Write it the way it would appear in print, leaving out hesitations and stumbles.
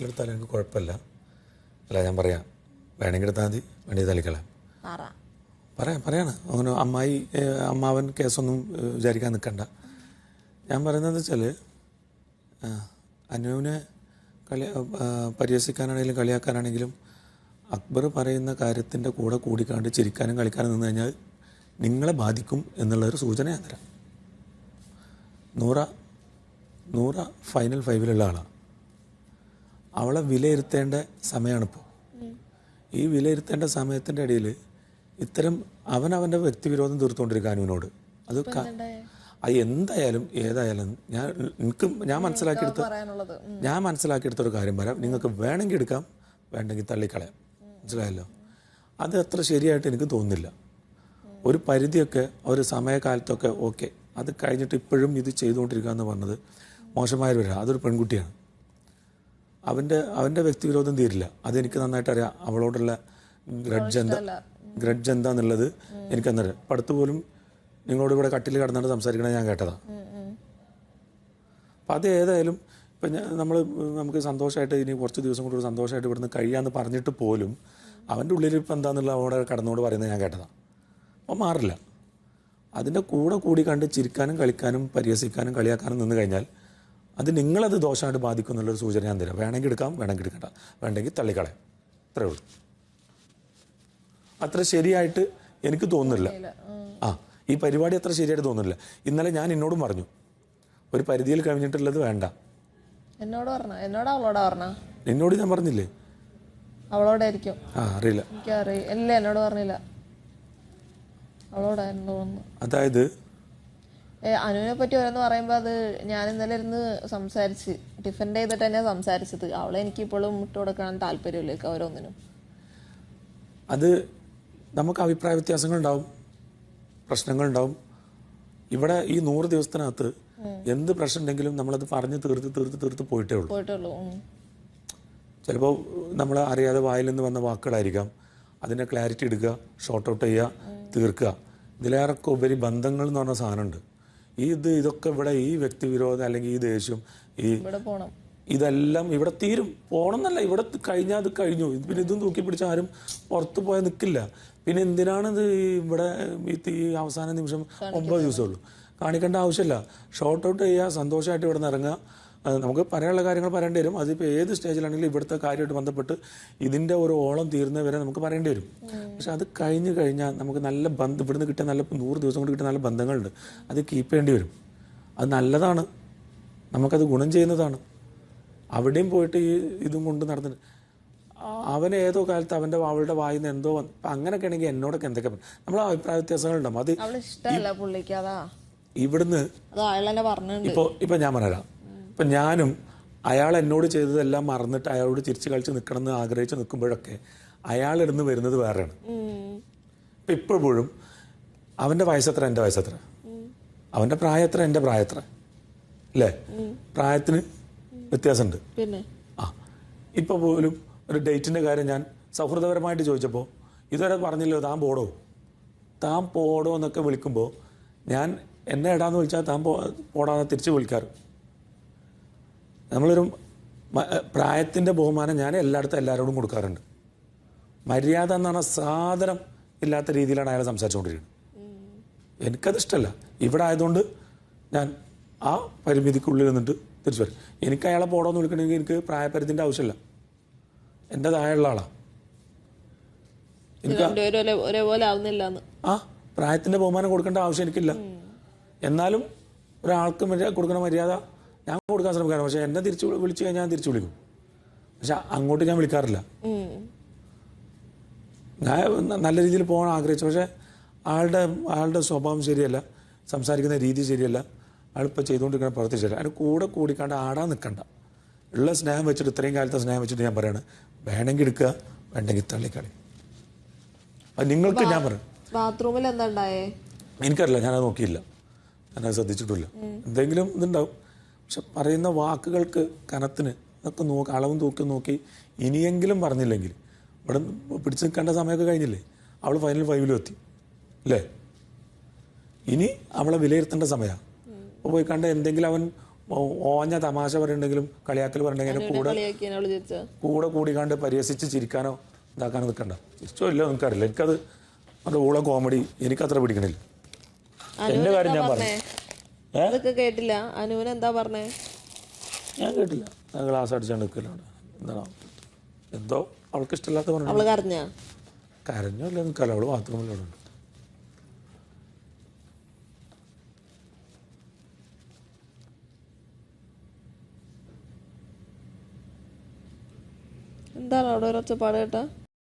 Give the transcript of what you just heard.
എടുത്താലും എനിക്ക് കുഴപ്പമില്ല. അല്ല ഞാൻ പറയാം, വേണമെങ്കിൽ എടുത്താൽ മതി, വേണ്ടി തള്ളിക്കളയാം. പറയാണ് അങ്ങനെ അമ്മാവൻ കേസൊന്നും വിചാരിക്കാൻ നിൽക്കണ്ട. ഞാൻ പറയുന്നതെന്ന് വെച്ചാൽ അനുവിനെ പരിഹസിക്കാനാണെങ്കിലും കളിയാക്കാനാണെങ്കിലും അക്ബർ പറയുന്ന കാര്യത്തിൻ്റെ കൂടെ കൂടിക്കാണ്ട് ചിരിക്കാനും കളിക്കാനും നിന്ന് കഴിഞ്ഞാൽ നിങ്ങളെ ബാധിക്കും എന്നുള്ളൊരു സൂചന ഞാൻ തരാം. നൂറ ഫൈനൽ 5-ലുള്ള ആളാണ്. അവളെ വിലയിരുത്തേണ്ട സമയമാണിപ്പോൾ. ഈ വിലയിരുത്തേണ്ട സമയത്തിൻ്റെ ഇടയിൽ ഇത്തരം അവനവൻ്റെ വ്യക്തിവിരോധം തീർത്തുകൊണ്ടിരിക്കുക അനുവിനോട്. അത് എന്തായാലും ഏതായാലും ഞാൻ മനസ്സിലാക്കിയെടുത്തൊരു കാര്യം പറയാം. നിങ്ങൾക്ക് വേണമെങ്കിൽ എടുക്കാം, വേണ്ടെങ്കിൽ തള്ളിക്കളയാം. മനസ്സിലായല്ലോ? അത് അത്ര ശരിയായിട്ട് എനിക്ക് തോന്നുന്നില്ല. ഒരു പരിധിയൊക്കെ ഒരു സമയകാലത്തൊക്കെ ഓക്കെ, അത് കഴിഞ്ഞിട്ട് ഇപ്പോഴും ഇത് ചെയ്തുകൊണ്ടിരിക്കുക എന്ന് പറഞ്ഞത് മോശമായൊരു വരാം. അതൊരു പെൺകുട്ടിയാണ്. അവൻ്റെ വ്യക്തിവിരോധം തീരില്ല. അതെനിക്ക് നന്നായിട്ട് അറിയാം. അവളോടുള്ള ഗ്രഡ്ജ് എന്താന്നുള്ളത് എനിക്കന്നറിയാം. അപ്പം അടുത്ത് പോലും നിങ്ങളോട് ഇവിടെ കട്ടിൽ കിടന്നിട്ട് സംസാരിക്കണത് ഞാൻ കേട്ടതാണ്. അപ്പം അത് ഏതായാലും ഇപ്പം നമുക്ക് സന്തോഷമായിട്ട് ഇനി കുറച്ച് ദിവസം കൂടി സന്തോഷമായിട്ട് ഇവിടുന്ന് കഴിയാമെന്ന് പറഞ്ഞിട്ട് പോലും അവൻ്റെ ഉള്ളിൽ ഇപ്പം എന്താണെന്നുള്ള അവിടെ കടന്നോട് പറയുന്നത് ഞാൻ കേട്ടതാണ്. അപ്പം മാറില്ല. അതിൻ്റെ കൂടെ കൂടി കണ്ട് ചിരിക്കാനും കളിക്കാനും പരിഹസിക്കാനും കളിയാക്കാനും നിന്ന് കഴിഞ്ഞാൽ അത് നിങ്ങളത് ദോഷമായിട്ട് ബാധിക്കും എന്നുള്ളൊരു സൂചന ഞാൻ തരാം. വേണമെങ്കിൽ എടുക്കാം, വേണമെങ്കിൽ എടുക്കണ്ട, വേണ്ടെങ്കിൽ തള്ളിക്കളയാം. അത്രേ ഉള്ളൂ. അത്ര ശരിയായിട്ട് എനിക്ക് തോന്നുന്നില്ല. ഈ പരിപാടി അത്ര ശരിയായിട്ട് തോന്നുന്നില്ല. ഇന്നലെ ഞാൻ എന്നോടും പറഞ്ഞു, ഒരു പരിധിയിൽ കഴിഞ്ഞിട്ടുള്ളത് വേണ്ട. എന്നോട് ഞാൻ പറഞ്ഞില്ലേ? അവളോടായിരിക്കും. അറിയില്ല, എനിക്കറിയില്ല. എന്നോട് പറഞ്ഞില്ല. അവളോടായിരുന്നു. അതായത് അനുവിനെ പറ്റി ഓരോന്ന് പറയുമ്പോൾ അത് ഞാൻ ഇന്നലെ ഇരുന്ന് സംസാരിച്ച് ഡിഫെൻഡ് ചെയ്തിട്ട് തന്നെ സംസാരിച്ചത്. അവളെ എനിക്ക് ഇപ്പോഴും വിട്ടുകൊടുക്കാൻ താല്പര്യമില്ല ഓരോന്നിനും. അത് നമുക്ക് അഭിപ്രായ വ്യത്യാസങ്ങളുണ്ടാവും, പ്രശ്നങ്ങളുണ്ടാവും. ഇവിടെ ഈ 100 ദിവസത്തിനകത്ത് എന്ത് പ്രശ്നം ഉണ്ടെങ്കിലും നമ്മളത് പറഞ്ഞ് തീർത്ത് പോയിട്ടേ ഉള്ളൂ. ചിലപ്പോൾ നമ്മൾ അറിയാതെ വായിൽ നിന്ന് വന്ന വാക്കുകളായിരിക്കാം. അതിനെ ക്ലാരിറ്റി എടുക്കുക, ഷോർട്ട് ഔട്ട് ചെയ്യുക, തീർക്കുക. ഇതിലേറൊക്കെ ഉപരി ബന്ധങ്ങൾ എന്ന് പറഞ്ഞ സാധനമുണ്ട്. ഇതൊക്കെ ഇവിടെ ഈ വ്യക്തിവിരോധം അല്ലെങ്കിൽ ഈ ദേഷ്യം ഇതെല്ലാം ഇവിടെ തീരും. പോകണമെന്നല്ല, ഇവിടെ കഴിഞ്ഞാൽ അത് കഴിഞ്ഞു. പിന്നെ ഇതും തൂക്കി പിടിച്ച് ആരും പുറത്ത് പോയാൽ നിൽക്കില്ല. പിന്നെ എന്തിനാണിത് ഇവിടെ ഈ അവസാന നിമിഷം 9 ദിവസമുള്ളൂ കാണിക്കേണ്ട ആവശ്യമില്ല. ഷോർട്ട് ഔട്ട് ചെയ്യുക, സന്തോഷമായിട്ട് ഇവിടെ നിന്ന് ഇറങ്ങുക. നമുക്ക് പറയാനുള്ള കാര്യങ്ങൾ പറയേണ്ടി വരും. അതിപ്പോൾ ഏത് സ്റ്റേജിലാണെങ്കിലും ഇവിടുത്തെ കാര്യമായിട്ട് ബന്ധപ്പെട്ട് ഇതിൻ്റെ ഒരു ഓളം തീരുന്നവരെ നമുക്ക് പറയേണ്ടി വരും. പക്ഷെ അത് കഴിഞ്ഞ് കഴിഞ്ഞാൽ നമുക്ക് നല്ല ബന്ധം ഇവിടുന്ന് കിട്ടിയ 100 ദിവസം കൊണ്ട് കിട്ടിയ നല്ല ബന്ധങ്ങളുണ്ട്. അത് കീപ്പ് ചെയ്യേണ്ടി വരും. അത് നല്ലതാണ്, നമുക്കത് ഗുണം ചെയ്യുന്നതാണ്. അവിടെയും പോയിട്ട് ഇതും കൊണ്ട് നടന്നിട്ട് അവൻ ഏതോ കാലത്ത് അവളുടെ വായിൽ നിന്ന് എന്തോ അങ്ങനെയൊക്കെ ആണെങ്കിൽ എന്നോടൊക്കെ എന്തൊക്കെ നമ്മളെ അഭിപ്രായ വ്യത്യാസങ്ങളുണ്ടാവും. അത് ഇവിടുന്ന് ഇപ്പൊ ഞാൻ പറഞ്ഞുതരാം. ഇപ്പം ഞാനും അയാൾ എന്നോട് ചെയ്തതെല്ലാം മറന്നിട്ട് അയാളോട് ചിരിച്ച് കളിച്ച് നിൽക്കണം എന്ന് ആഗ്രഹിച്ച് നിൽക്കുമ്പോഴൊക്കെ അയാളിരുന്ന് വരുന്നത് വേറെയാണ്. ഇപ്പം ഇപ്പോഴും അവൻ്റെ വയസ്സെത്ര, എൻ്റെ വയസ്സെത്ര, അവൻ്റെ പ്രായത്ര, എൻ്റെ പ്രായത്ര, അല്ലേ? പ്രായത്തിന് വ്യത്യാസമുണ്ട്. ഇപ്പം പോലും ഒരു ഡേറ്റിൻ്റെ കാര്യം ഞാൻ സൗഹൃദപരമായിട്ട് ചോദിച്ചപ്പോൾ ഇതുവരെ പറഞ്ഞില്ലോ താൻ പോടോ എന്നൊക്കെ വിളിക്കുമ്പോൾ ഞാൻ എന്നെ ഇടാന്ന് വിളിച്ചാൽ താൻ പോടാന്ന് തിരിച്ച് വിളിക്കാറ്. നമ്മളൊരു പ്രായത്തിൻ്റെ ബഹുമാനം ഞാൻ എല്ലാവരോടും കൊടുക്കാറുണ്ട്. മര്യാദ എന്ന് പറഞ്ഞാൽ സാധനം ഇല്ലാത്ത രീതിയിലാണ് അയാൾ സംസാരിച്ചുകൊണ്ടിരിക്കുന്നത്. എനിക്കത് ഇഷ്ടമല്ല. ഇവിടെ ആയതുകൊണ്ട് ഞാൻ ആ പരിമിതിക്കുള്ളിൽ നിന്നിട്ട് തിരിച്ചു വരും. എനിക്ക് അയാളെ പോടോന്ന് വിളിക്കണമെങ്കിൽ എനിക്ക് പ്രായപരിധിൻ്റെ ആവശ്യമില്ല. എൻ്റെ താഴെയുള്ള ആളാണ്. എനിക്ക് പ്രായത്തിൻ്റെ ബഹുമാനം കൊടുക്കേണ്ട ആവശ്യം എനിക്കില്ല. എന്നാലും ഒരാൾക്ക് കൊടുക്കുന്ന മര്യാദ ഞാൻ കൊടുക്കാൻ ശ്രമിക്കാറ്. പക്ഷെ എന്നെ തിരിച്ച് വിളിച്ചു കഴിഞ്ഞാൽ ഞാൻ തിരിച്ചു വിളിക്കും. പക്ഷെ അങ്ങോട്ട് ഞാൻ വിളിക്കാറില്ല. ഞാൻ നല്ല രീതിയിൽ പോകാൻ ആഗ്രഹിച്ചു. പക്ഷേ ആളുടെ സ്വഭാവം ശരിയല്ല, സംസാരിക്കുന്ന രീതി ശരിയല്ല, ആളിപ്പോൾ ചെയ്തുകൊണ്ടിരിക്കുന്ന പ്രവൃത്തി ശരിയല്ല. അതിന് കൂടെ കൂടിക്കാണ്ട് ആടാൻ നിൽക്കണ്ട. ഉള്ള സ്നേഹം വെച്ചിട്ട് ഇത്രയും കാലത്തെ സ്നേഹം വെച്ചിട്ട് ഞാൻ പറയാണ്, വേണമെങ്കിൽ എടുക്കുക, വേണ്ടെങ്കിൽ തള്ളിക്കളി. അത് നിങ്ങൾക്ക് ഞാൻ പറയും. ബാത്റൂമിൽ എന്താ ഉണ്ടായേ എനിക്കറിയില്ല, ഞാനത് നോക്കിയില്ല, ഞാനത് ശ്രദ്ധിച്ചിട്ടില്ല. എന്തെങ്കിലും ഇതുണ്ടാവും. പക്ഷെ പറയുന്ന വാക്കുകൾക്ക് കനത്തിന് അതൊക്കെ അളവും തൂക്കി നോക്കി ഇനിയെങ്കിലും പറഞ്ഞില്ലെങ്കിൽ ഇവിടെ പിടിച്ചു നിൽക്കേണ്ട സമയമൊക്കെ കഴിഞ്ഞില്ലേ? അവൾ ഫൈനൽ 5-ലും എത്തി അല്ലേ? ഇനി അവളെ വിലയിരുത്തേണ്ട സമയമാണ്. അപ്പോൾ പോയി കണ്ട എന്തെങ്കിലും അവൻ ഓഞ്ഞ തമാശ പറയുന്നുണ്ടെങ്കിലും കളിയാക്കൽ പറയുന്നുണ്ടെങ്കിലും കൂടെ കളിയാക്കിയാണ് അവള് ചോദിച്ചാ കൂടെ കൂടിക്കാണ്ട് പരിഹസിച്ച് ചിരിക്കാനോ ഇതാക്കാനോ നിൽക്കണ്ട. ഇഷ്ടമോ ഇല്ലോ എനിക്കറിയില്ല. എനിക്കത് അത് ഊള കോമഡി എനിക്കത്ര പിടിക്കണില്ല. എൻ്റെ കാര്യം ഞാൻ പറഞ്ഞു. അതൊക്കെ കേട്ടില്ല. അനുവിന് എന്താ പറഞ്ഞേ? ഞാൻ കേട്ടില്ല. ഞാൻ ഗ്ലാസ് അടിച്ചാണ്ട് നിൽക്കലാണ്. എന്താണ് എന്തോ അവൾക്ക് ഇഷ്ടമില്ലാത്ത പറഞ്ഞു. അവള് കരഞ്ഞാ? കരഞ്ഞോ ഇല്ല നിൽക്കാലോ. അവള് ബാത്റൂമിലാണ്. എന്താണ് അവിടെ ഒരു ഒച്ചപ്പാട് കേട്ടാ?